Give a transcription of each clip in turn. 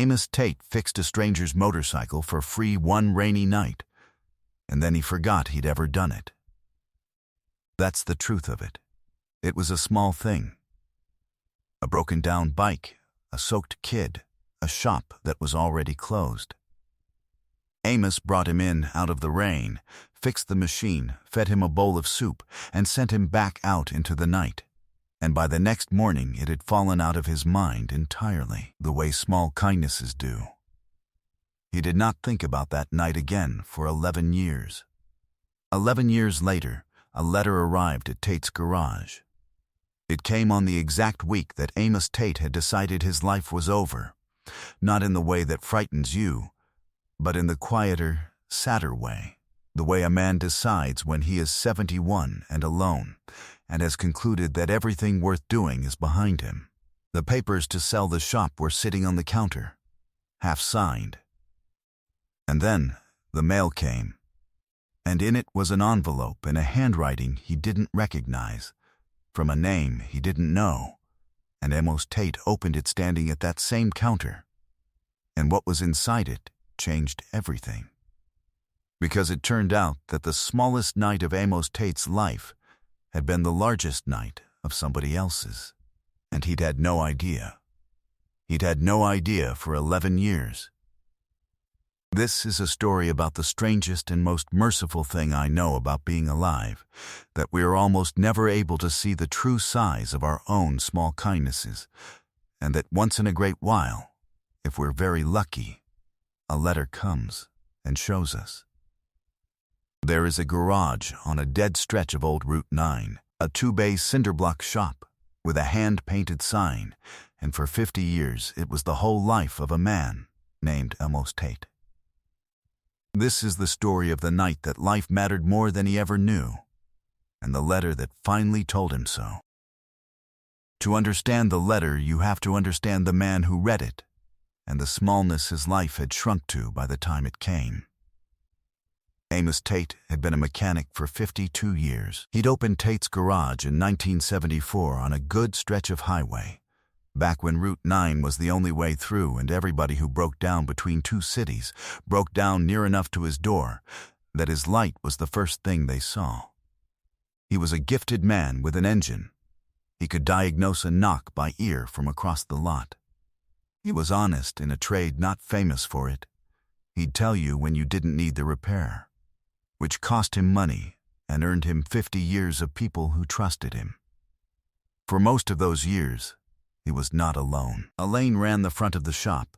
Amos Tate fixed a stranger's motorcycle for free one rainy night, and then he forgot he'd ever done it. That's the truth of it. It was a small thing. A broken-down bike, a soaked kid, a shop that was already closed. Amos brought him in out of the rain, fixed the machine, fed him a bowl of soup, and sent him back out into the night. And by the next morning it had fallen out of his mind entirely, the way small kindnesses do. He did not think about that night again for 11 years. 11 years later, a letter arrived at Tate's garage. It came on the exact week that Amos Tate had decided his life was over, not in the way that frightens you, but in the quieter, sadder way, the way a man decides when he is 71 and alone, and has concluded that everything worth doing is behind him. The papers to sell the shop were sitting on the counter, half signed. And then the mail came, and in it was an envelope in a handwriting he didn't recognize, from a name he didn't know, and Amos Tate opened it standing at that same counter. And what was inside it changed everything. Because it turned out that the smallest night of Amos Tate's life had been the largest night of somebody else's, and he'd had no idea. He'd had no idea for 11 years. This is a story about the strangest and most merciful thing I know about being alive, that we are almost never able to see the true size of our own small kindnesses, and that once in a great while, if we're very lucky, a letter comes and shows us. There is a garage on a dead stretch of old Route 9, a 2-bay cinder-block shop with a hand-painted sign, and for 50 years it was the whole life of a man named Amos Tate. This is the story of the night that life mattered more than he ever knew, and the letter that finally told him so. To understand the letter, you have to understand the man who read it, and the smallness his life had shrunk to by the time it came. Amos Tate had been a mechanic for 52 years. He'd opened Tate's Garage in 1974 on a good stretch of highway, back when Route 9 was the only way through, and everybody who broke down between two cities broke down near enough to his door that his light was the first thing they saw. He was a gifted man with an engine. He could diagnose a knock by ear from across the lot. He was honest in a trade not famous for it. He'd tell you when you didn't need the repair, which cost him money and earned him 50 years of people who trusted him. For most of those years, he was not alone. Elaine ran the front of the shop,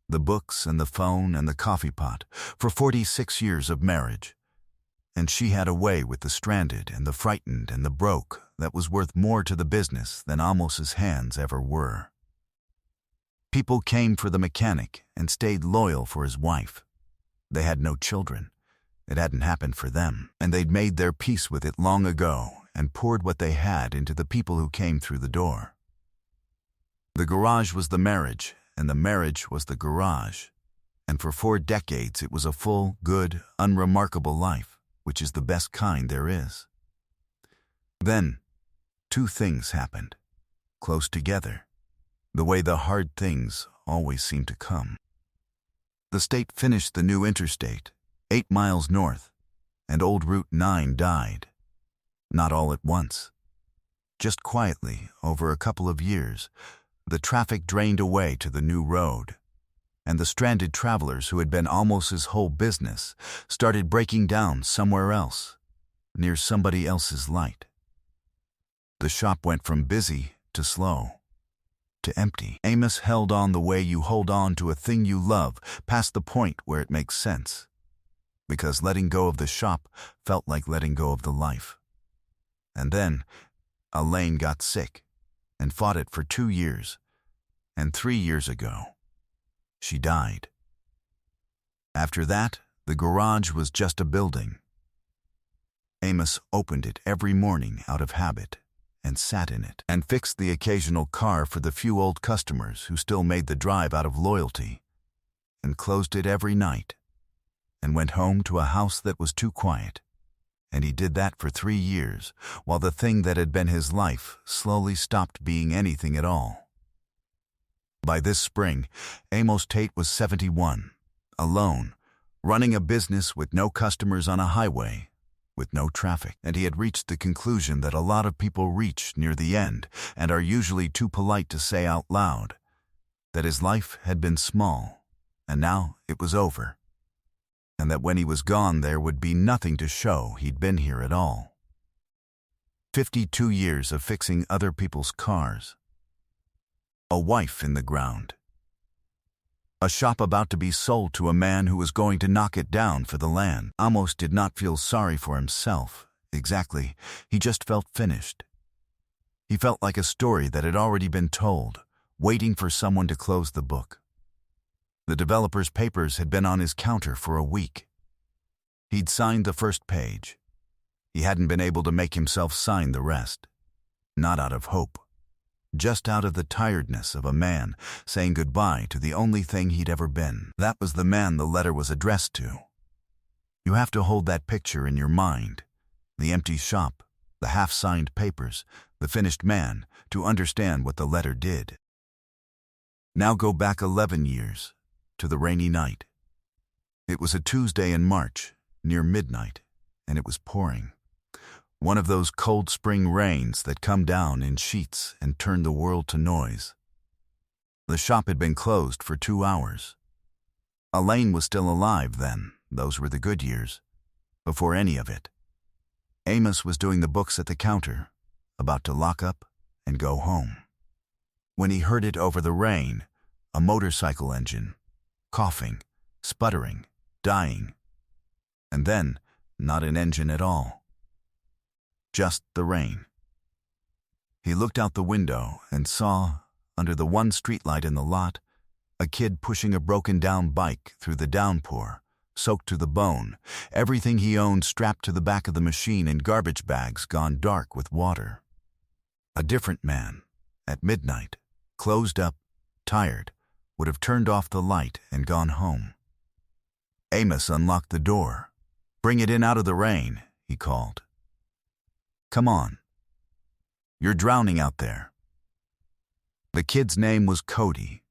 the books and the phone and the coffee pot, for 46 years of marriage. And she had a way with the stranded and the frightened and the broke that was worth more to the business than Amos's hands ever were. People came for the mechanic and stayed loyal for his wife. They had no children. It hadn't happened for them, and they'd made their peace with it long ago and poured what they had into the people who came through the door. The garage was the marriage, and the marriage was the garage. And for 4 decades it was a full, good, unremarkable life, which is the best kind there is. Then, 2 things happened, close together, the way the hard things always seem to come. The state finished the new interstate, 8 miles north, and old Route 9 died. Not all at once. Just quietly, over a couple of years, the traffic drained away to the new road, and the stranded travelers who had been Amos's whole business started breaking down somewhere else, near somebody else's light. The shop went from busy to slow, to empty. Amos held on the way you hold on to a thing you love, past the point where it makes sense, because letting go of the shop felt like letting go of the life. And then Elaine got sick and fought it for 2 years, and 3 years ago, she died. After that, the garage was just a building. Amos opened it every morning out of habit and sat in it and fixed the occasional car for the few old customers who still made the drive out of loyalty, and closed it every night and went home to a house that was too quiet. And he did that for 3 years, while the thing that had been his life slowly stopped being anything at all. By this spring, Amos Tate was 71, alone, running a business with no customers on a highway, with no traffic. And he had reached the conclusion that a lot of people reach near the end and are usually too polite to say out loud that his life had been small, and now it was over, and that when he was gone there would be nothing to show he'd been here at all. 52 years of fixing other people's cars. A wife in the ground. A shop about to be sold to a man who was going to knock it down for the land. Amos did not feel sorry for himself, exactly. He just felt finished. He felt like a story that had already been told, waiting for someone to close the book. The developer's papers had been on his counter for a week. He'd signed the first page. He hadn't been able to make himself sign the rest. Not out of hope. Just out of the tiredness of a man saying goodbye to the only thing he'd ever been. That was the man the letter was addressed to. You have to hold that picture in your mind. The empty shop, the half-signed papers, the finished man, to understand what the letter did. Now go back 11 years, to the rainy night. It was a Tuesday in March, near midnight, and it was pouring. One of those cold spring rains that come down in sheets and turn the world to noise. The shop had been closed for 2 hours. Elaine was still alive then, those were the good years, before any of it. Amos was doing the books at the counter, about to lock up and go home. When he heard it over the rain, a motorcycle engine, coughing, sputtering, dying. And then, not an engine at all. Just the rain. He looked out the window and saw, under the one streetlight in the lot, a kid pushing a broken-down bike through the downpour, soaked to the bone, everything he owned strapped to the back of the machine in garbage bags gone dark with water. A different man, at midnight, closed up, tired, would have turned off the light and gone home. Amos unlocked the door. "Bring it in out of the rain," he called. "Come on. You're drowning out there." The kid's name was Cody.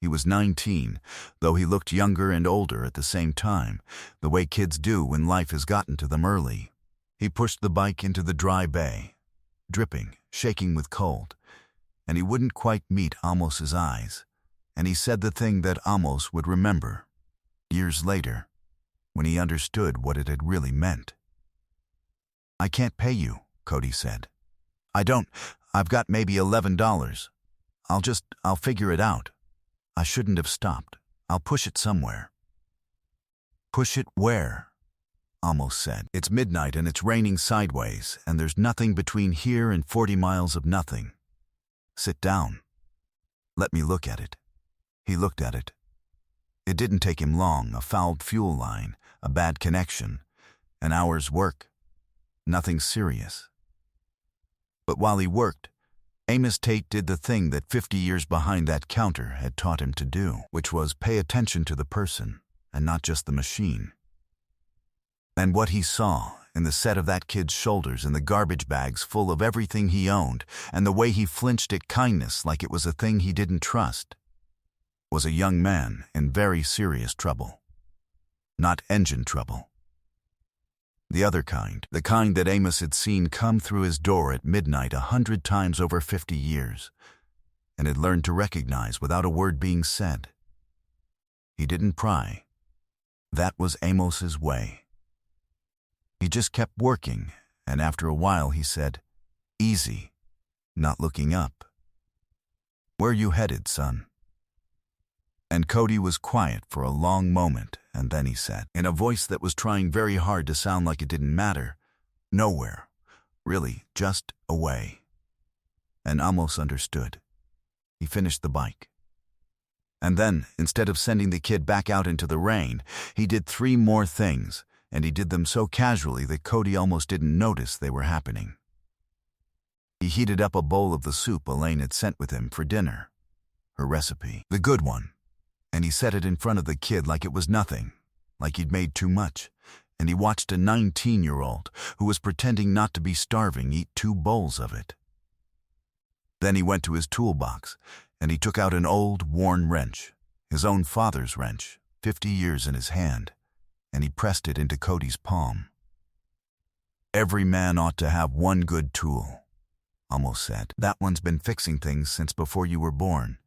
He was 19, though he looked younger and older at the same time, the way kids do when life has gotten to them early. He pushed the bike into the dry bay, dripping, shaking with cold, and he wouldn't quite meet Amos's eyes, and he said the thing that Amos would remember, years later, when he understood what it had really meant. "I can't pay you," Cody said. I've got maybe $11. I'll figure it out. I shouldn't have stopped. I'll push it somewhere." "Push it where?" Amos said. "It's midnight and it's raining sideways, and there's nothing between here and 40 miles of nothing. Sit down. Let me look at it." He looked at it. It didn't take him long, a fouled fuel line, a bad connection, an hour's work. Nothing serious. But while he worked, Amos Tate did the thing that 50 years behind that counter had taught him to do, which was pay attention to the person and not just the machine. And what he saw in the set of that kid's shoulders and the garbage bags full of everything he owned and the way he flinched at kindness like it was a thing he didn't trust was a young man in very serious trouble. Not engine trouble. The other kind, the kind that Amos had seen come through his door at midnight 100 times over 50 years, and had learned to recognize without a word being said. He didn't pry. That was Amos's way. He just kept working, and after a while he said, "Easy," not looking up. "Where you headed, son?" And Cody was quiet for a long moment, and then he said, in a voice that was trying very hard to sound like it didn't matter, "Nowhere. Really, just away." And Amos understood. He finished the bike. And then, instead of sending the kid back out into the rain, he did 3 more things, and he did them so casually that Cody almost didn't notice they were happening. He heated up a bowl of the soup Elaine had sent with him for dinner. Her recipe. The good one. And he set it in front of the kid like it was nothing, like he'd made too much, and he watched a 19-year-old who was pretending not to be starving eat 2 bowls of it. Then he went to his toolbox, and he took out an old, worn wrench, his own father's wrench, 50 years in his hand, and he pressed it into Cody's palm. "Every man ought to have one good tool," Amos said. "That one's been fixing things since before you were born.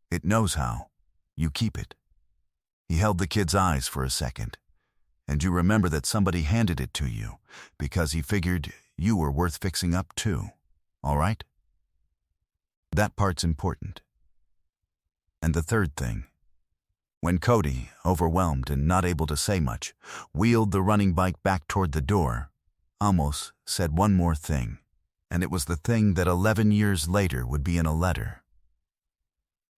It knows how. You keep it." He held the kid's eyes for a second. "And you remember that somebody handed it to you, because he figured you were worth fixing up too, all right? That part's important." And the third thing. When Cody, overwhelmed and not able to say much, wheeled the running bike back toward the door, Amos said one more thing, and it was the thing that 11 years later would be in a letter.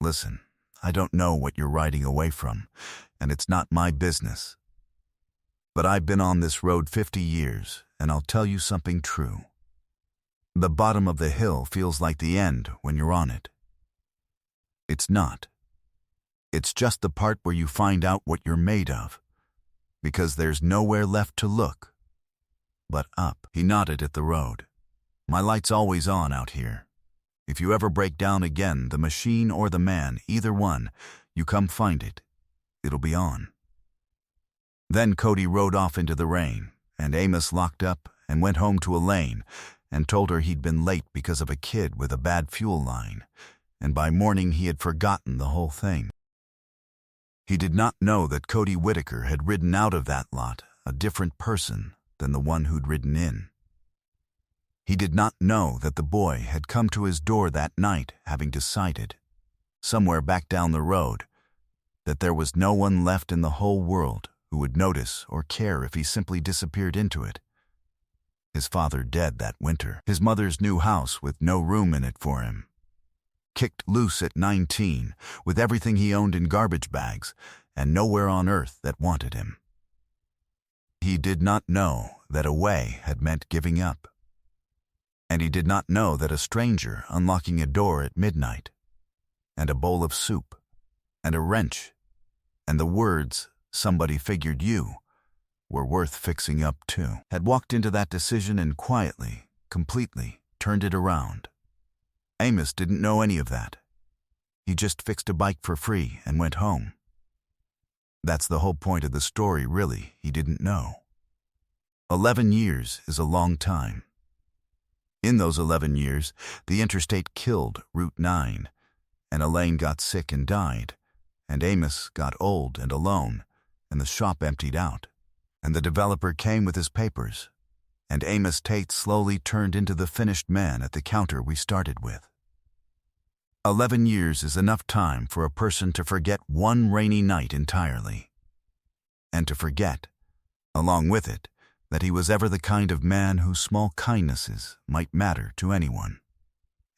"Listen, I don't know what you're riding away from, and it's not my business. But I've been on this road 50 years, and I'll tell you something true. The bottom of the hill feels like the end when you're on it. It's not. It's just the part where you find out what you're made of, because there's nowhere left to look but up." He nodded at the road. "My light's always on out here. If you ever break down again, the machine or the man, either one, you come find it. It'll be on." Then Cody rode off into the rain, and Amos locked up and went home to Elaine and told her he'd been late because of a kid with a bad fuel line, and by morning he had forgotten the whole thing. He did not know that Cody Whitaker had ridden out of that lot a different person than the one who'd ridden in. He did not know that the boy had come to his door that night having decided, somewhere back down the road, that there was no one left in the whole world who would notice or care if he simply disappeared into it. His father dead that winter, his mother's new house with no room in it for him. Kicked loose at 19, with everything he owned in garbage bags, and nowhere on earth that wanted him. He did not know that away had meant giving up. And he did not know that a stranger unlocking a door at midnight, and a bowl of soup, and a wrench, and the words, "somebody figured you," were worth fixing up too. Had walked into that decision and quietly, completely, turned it around. Amos didn't know any of that. He just fixed a bike for free and went home. That's the whole point of the story, really. He didn't know. 11 years is a long time. In those 11 years, the interstate killed Route 9, and Elaine got sick and died, and Amos got old and alone, and the shop emptied out, and the developer came with his papers, and Amos Tate slowly turned into the finished man at the counter we started with. 11 years is enough time for a person to forget one rainy night entirely, and to forget, along with it, that he was ever the kind of man whose small kindnesses might matter to anyone.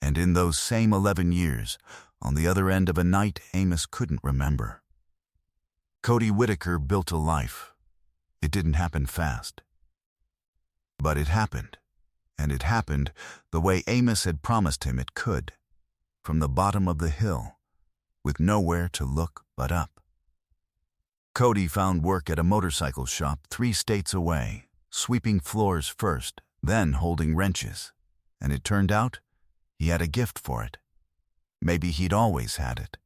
And in those same 11 years, on the other end of a night Amos couldn't remember, Cody Whitaker built a life. It didn't happen fast. But it happened, and it happened the way Amos had promised him it could, from the bottom of the hill, with nowhere to look but up. Cody found work at a motorcycle shop 3 states away, sweeping floors first, then holding wrenches, and it turned out he had a gift for it. Maybe he'd always had it.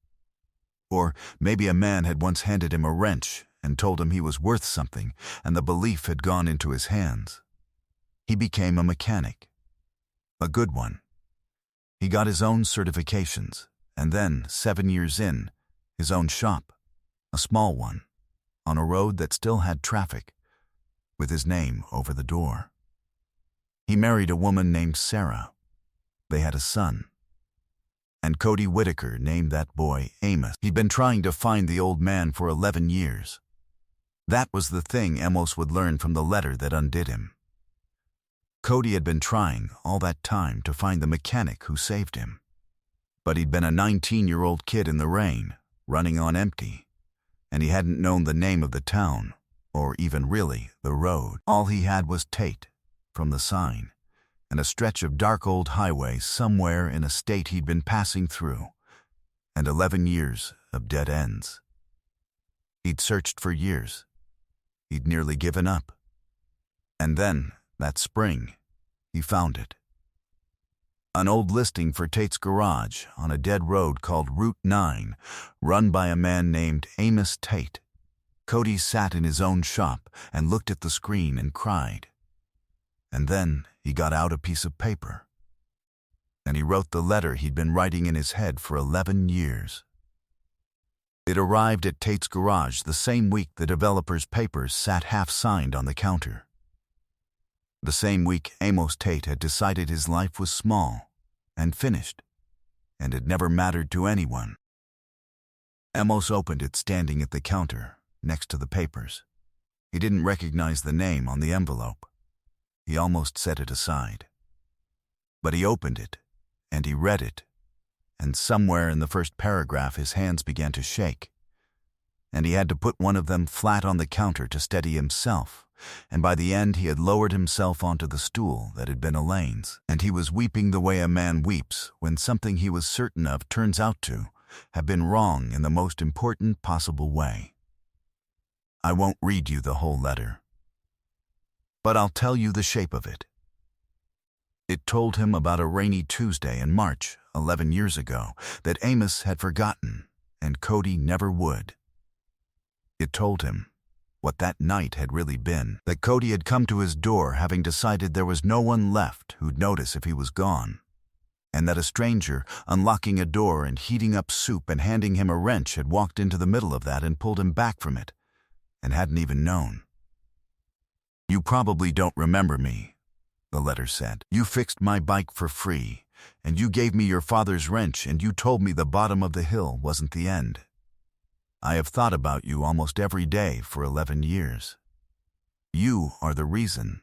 Or maybe a man had once handed him a wrench and told him he was worth something, and the belief had gone into his hands. He became a mechanic. A good one. He got his own certifications, and then, 7 years in, his own shop, a small one, on a road that still had traffic, with his name over the door. He married a woman named Sarah. They had a son. And Cody Whitaker named that boy Amos. He'd been trying to find the old man for 11 years. That was the thing Amos would learn from the letter that undid him. Cody had been trying all that time to find the mechanic who saved him. But he'd been a 19-year-old kid in the rain, running on empty, and he hadn't known the name of the town, or even really the road. All he had was Tate, from the sign, and a stretch of dark old highway somewhere in a state he'd been passing through, and 11 years of dead ends. He'd searched for years. He'd nearly given up. And then, that spring, he found it. An old listing for Tate's Garage on a dead road called Route 9, run by a man named Amos Tate. Cody sat in his own shop and looked at the screen and cried. And then he got out a piece of paper. And he wrote the letter he'd been writing in his head for 11 years. It arrived at Tate's Garage the same week the developer's papers sat half-signed on the counter. The same week Amos Tate had decided his life was small and finished, and it never mattered to anyone. Amos opened it standing at the counter, next to the papers. He didn't recognize the name on the envelope. He almost set it aside. But he opened it, and he read it, and somewhere in the first paragraph his hands began to shake, and he had to put one of them flat on the counter to steady himself, and by the end he had lowered himself onto the stool that had been Elaine's, and he was weeping the way a man weeps when something he was certain of turns out to have been wrong in the most important possible way. I won't read you the whole letter, but I'll tell you the shape of it. It told him about a rainy Tuesday in March 11 years ago that Amos had forgotten, and Cody never would. It told him what that night had really been, that Cody had come to his door having decided there was no one left who'd notice if he was gone, and that a stranger, unlocking a door and heating up soup and handing him a wrench, had walked into the middle of that and pulled him back from it, and hadn't even known. "You probably don't remember me," the letter said. "You fixed my bike for free, and you gave me your father's wrench, and you told me the bottom of the hill wasn't the end. I have thought about you almost every day for 11 years. You are the reason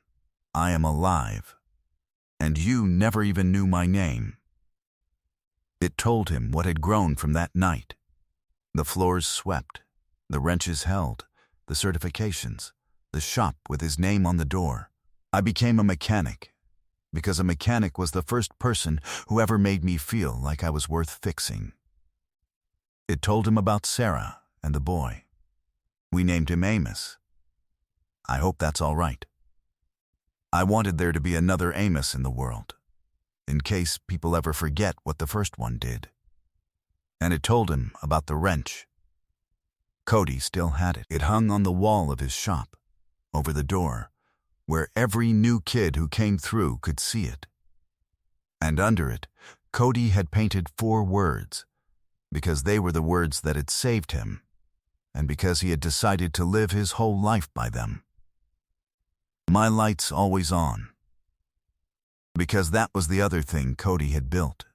I am alive, and you never even knew my name." It told him what had grown from that night. The floors swept, the wrenches held, the certifications, the shop with his name on the door. I became a mechanic, because a mechanic was the first person who ever made me feel like I was worth fixing. It told him about Sarah and the boy. We named him Amos. I hope that's all right. I wanted there to be another Amos in the world, in case people ever forget what the first one did. And it told him about the wrench. Cody still had it. It hung on the wall of his shop, over the door, where every new kid who came through could see it. And under it, Cody had painted 4 words, because they were the words that had saved him, and because he had decided to live his whole life by them. My light's always on. Because that was the other thing Cody had built.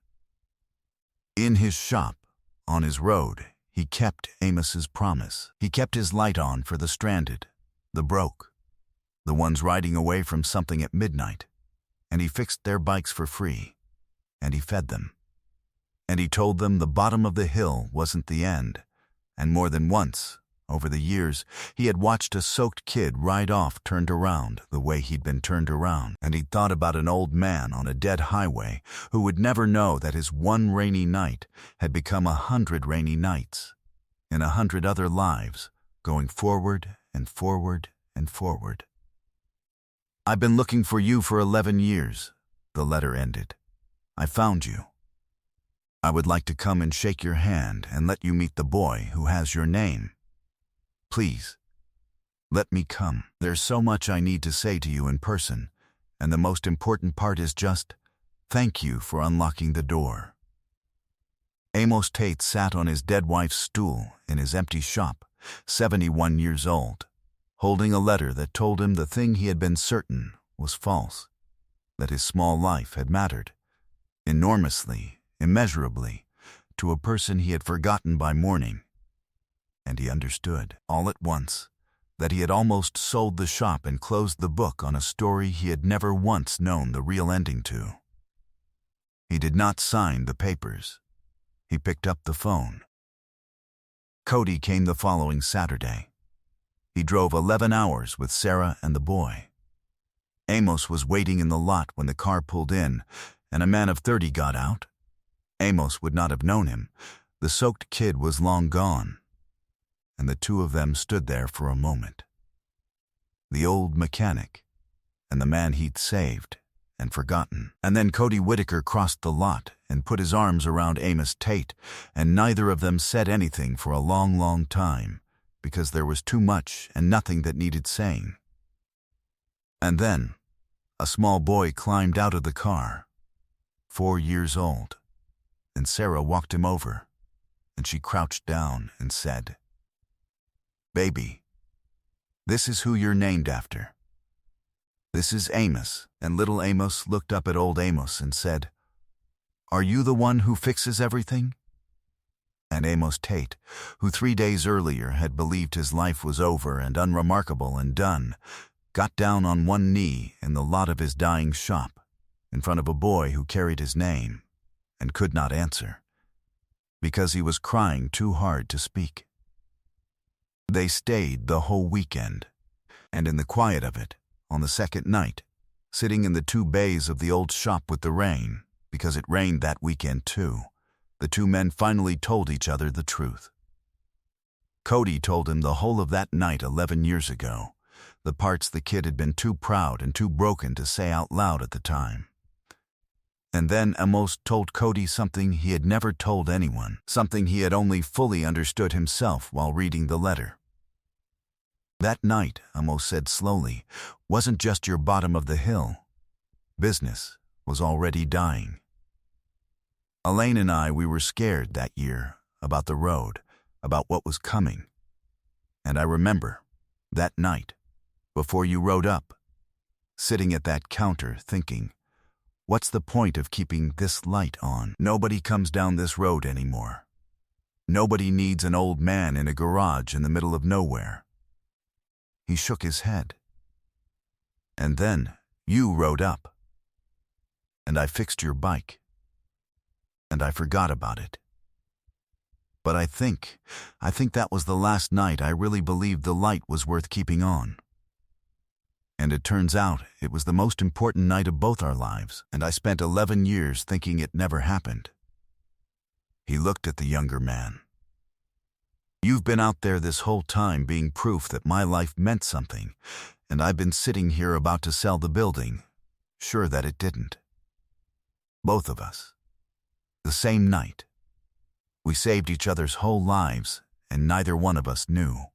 In his shop, on his road, he kept Amos's promise. He kept his light on for the stranded, the broke, the ones riding away from something at midnight, and he fixed their bikes for free, and he fed them. And he told them the bottom of the hill wasn't the end, and more than once, over the years, he had watched a soaked kid ride off turned around the way he'd been turned around, and he'd thought about an old man on a dead highway who would never know that his one rainy night had become 100 rainy nights, in 100 other lives, going forward and forward and forward. "I've been looking for you for 11 years, the letter ended. "I found you. I would like to come and shake your hand and let you meet the boy who has your name. Please, let me come. There's so much I need to say to you in person, and the most important part is just thank you for unlocking the door." Amos Tate sat on his dead wife's stool in his empty shop, 71 years old, holding a letter that told him the thing he had been certain was false, that his small life had mattered enormously, immeasurably, to a person he had forgotten by morning. And he understood, all at once, that he had almost sold the shop and closed the book on a story he had never once known the real ending to. He did not sign the papers. He picked up the phone. Cody came the following Saturday. He drove 11 hours with Sarah and the boy. Amos was waiting in the lot when the car pulled in, and a man of 30 got out. Amos would not have known him. The soaked kid was long gone, and the two of them stood there for a moment. The old mechanic, and the man he'd saved and forgotten. And then Cody Whitaker crossed the lot and put his arms around Amos Tate, and neither of them said anything for a long, long time, because there was too much and nothing that needed saying. And then a small boy climbed out of the car, 4 years old, and Sarah walked him over, and she crouched down and said, "Baby, this is who you're named after. This is Amos." And little Amos looked up at old Amos and said, "Are you the one who fixes everything?" And Amos Tate, who 3 days earlier had believed his life was over and unremarkable and done, got down on one knee in the lot of his dying shop, in front of a boy who carried his name and could not answer, because he was crying too hard to speak. They stayed the whole weekend, and in the quiet of it, on the second night, sitting in the 2 bays of the old shop with the rain, because it rained that weekend too, the 2 men finally told each other the truth. Cody told him the whole of that night 11 years ago, the parts the kid had been too proud and too broken to say out loud at the time. And then Amos told Cody something he had never told anyone, something he had only fully understood himself while reading the letter. That night, Amos said slowly, wasn't just your bottom of the hill. Business was already dying. Elaine and I, we were scared that year about the road, about what was coming. And I remember, that night, before you rode up, sitting at that counter thinking, what's the point of keeping this light on? Nobody comes down this road anymore. Nobody needs an old man in a garage in the middle of nowhere. He shook his head. And then you rode up. And I fixed your bike. And I forgot about it. But I think that was the last night I really believed the light was worth keeping on. And it turns out it was the most important night of both our lives, and I spent 11 years thinking it never happened. He looked at the younger man. You've been out there this whole time being proof that my life meant something, and I've been sitting here about to sell the building, sure that it didn't. Both of us. The same night. We saved each other's whole lives, and neither one of us knew.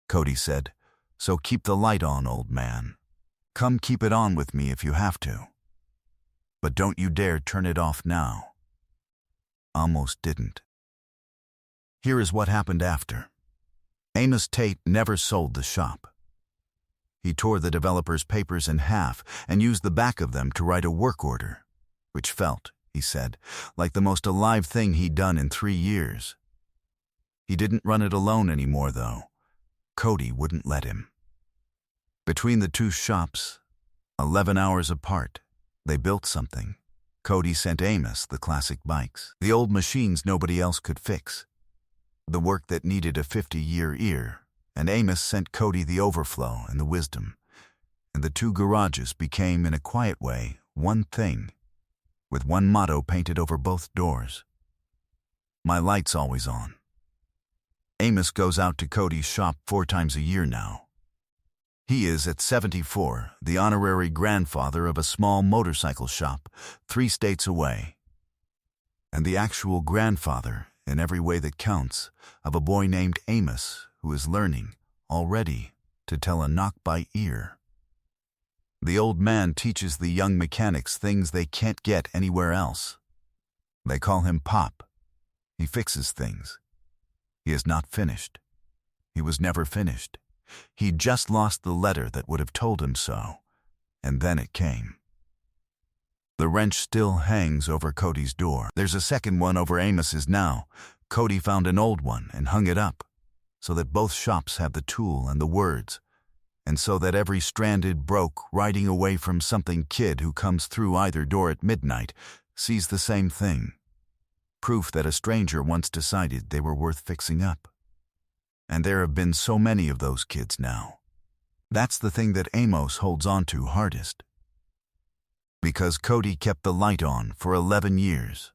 Cody said, "So keep the light on, old man. Come keep it on with me if you have to. But don't you dare turn it off now." Amos didn't. Here is what happened after. Amos Tate never sold the shop. He tore the developer's papers in half and used the back of them to write a work order, which felt, he said, like the most alive thing he'd done in 3 years. He didn't run it alone anymore, though. Cody wouldn't let him. Between the 2 shops, 11 hours apart, they built something. Cody sent Amos the classic bikes, the old machines nobody else could fix, the work that needed a 50-year ear, and Amos sent Cody the overflow and the wisdom. And the 2 garages became, in a quiet way, one thing, with one motto painted over both doors. My light's always on. Amos goes out to Cody's shop 4 times a year now. He is, at 74, the honorary grandfather of a small motorcycle shop 3 states away, and the actual grandfather, in every way that counts, of a boy named Amos who is learning, already, to tell a knock by ear. The old man teaches the young mechanics things they can't get anywhere else. They call him Pop. He fixes things. He is not finished. He was never finished. He just lost the letter that would have told him so, and then it came. The wrench still hangs over Cody's door. There's a second one over Amos's now. Cody found an old one and hung it up, so that both shops have the tool and the words, and so that every stranded, broke, riding away from something kid who comes through either door at midnight sees the same thing. Proof that a stranger once decided they were worth fixing up. And there have been so many of those kids now. That's the thing that Amos holds on to hardest. Because Cody kept the light on for 11 years.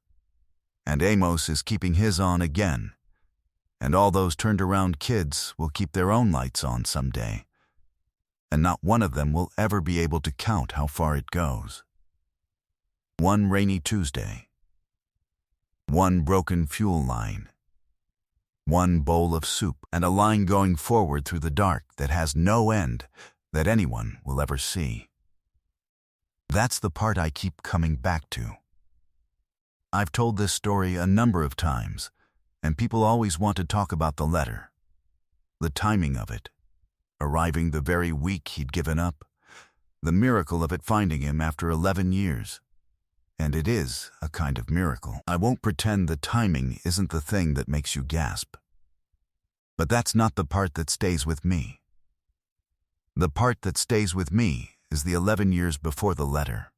And Amos is keeping his on again. And all those turned-around kids will keep their own lights on someday. and not one of them will ever be able to count how far it goes. One rainy Tuesday. One broken fuel line. One bowl of soup, and a line going forward through the dark that has no end that anyone will ever see. That's the part I keep coming back to. I've told this story a number of times, and people always want to talk about the letter. The timing of it, arriving the very week he'd given up, the miracle of it finding him after 11 years. And it is a kind of miracle. I won't pretend the timing isn't the thing that makes you gasp. But that's not the part that stays with me. The part that stays with me is the 11 years before the letter.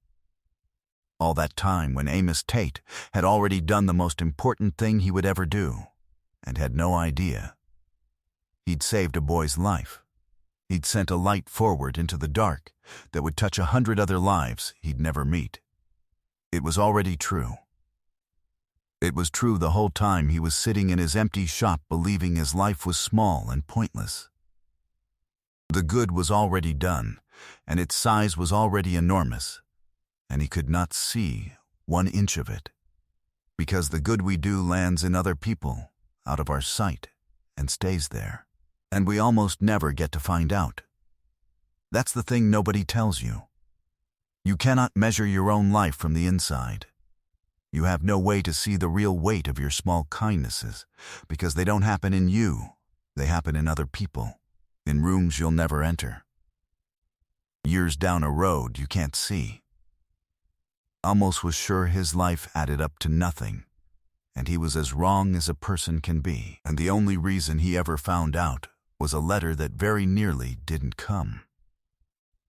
All that time when Amos Tate had already done the most important thing he would ever do, and had no idea. He'd saved a boy's life. He'd sent a light forward into the dark that would touch 100 other lives he'd never meet. It was already true. It was true the whole time he was sitting in his empty shop believing his life was small and pointless. The good was already done, and its size was already enormous, and he could not see 1 inch of it, because the good we do lands in other people, out of our sight, and stays there, and we almost never get to find out. That's the thing nobody tells you. You cannot measure your own life from the inside. You have no way to see the real weight of your small kindnesses, because they don't happen in you, they happen in other people, in rooms you'll never enter. Years down a road you can't see. Amos was sure his life added up to nothing, and he was as wrong as a person can be, and the only reason he ever found out was a letter that very nearly didn't come.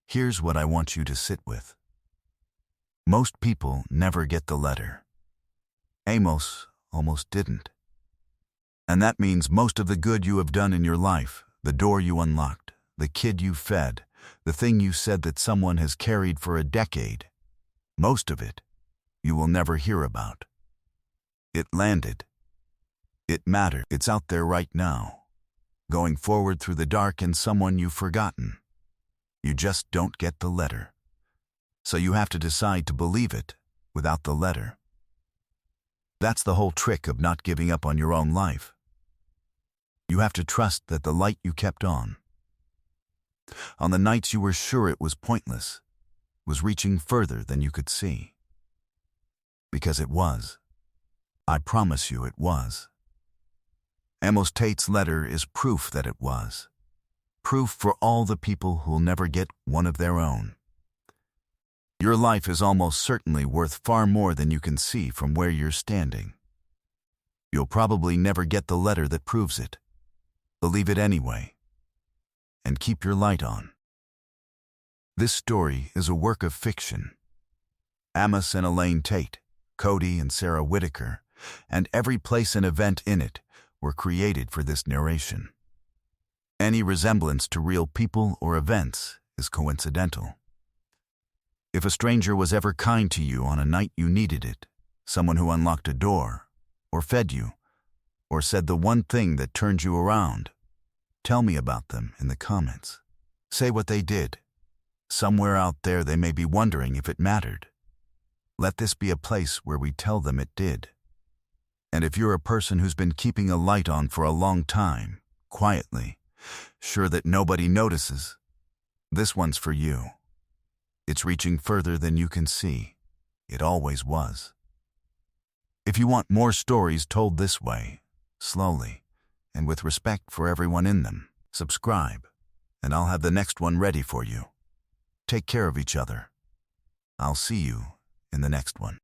Here's what I want you to sit with. Most people never get the letter. Amos almost didn't. And that means most of the good you have done in your life, the door you unlocked, the kid you fed, the thing you said that someone has carried for a decade, most of it you will never hear about. It landed. It mattered. It's out there right now, going forward through the dark in someone you've forgotten. You just don't get the letter. So you have to decide to believe it without the letter. That's the whole trick of not giving up on your own life. You have to trust that the light you kept on the nights you were sure it was pointless, was reaching further than you could see. Because it was. I promise you it was. Amos Tate's letter is proof that it was. Proof for all the people who'll never get one of their own. Your life is almost certainly worth far more than you can see from where you're standing. You'll probably never get the letter that proves it. Believe it anyway. And keep your light on. This story is a work of fiction. Amos and Elaine Tate, Cody and Sarah Whitaker, and every place and event in it were created for this narration. Any resemblance to real people or events is coincidental. If a stranger was ever kind to you on a night you needed it, someone who unlocked a door, or fed you, or said the one thing that turned you around, tell me about them in the comments. Say what they did. Somewhere out there they may be wondering if it mattered. Let this be a place where we tell them it did. And if you're a person who's been keeping a light on for a long time, quietly, sure that nobody notices, this one's for you. It's reaching further than you can see. It always was. If you want more stories told this way, slowly, and with respect for everyone in them, subscribe, and I'll have the next one ready for you. Take care of each other. I'll see you in the next one.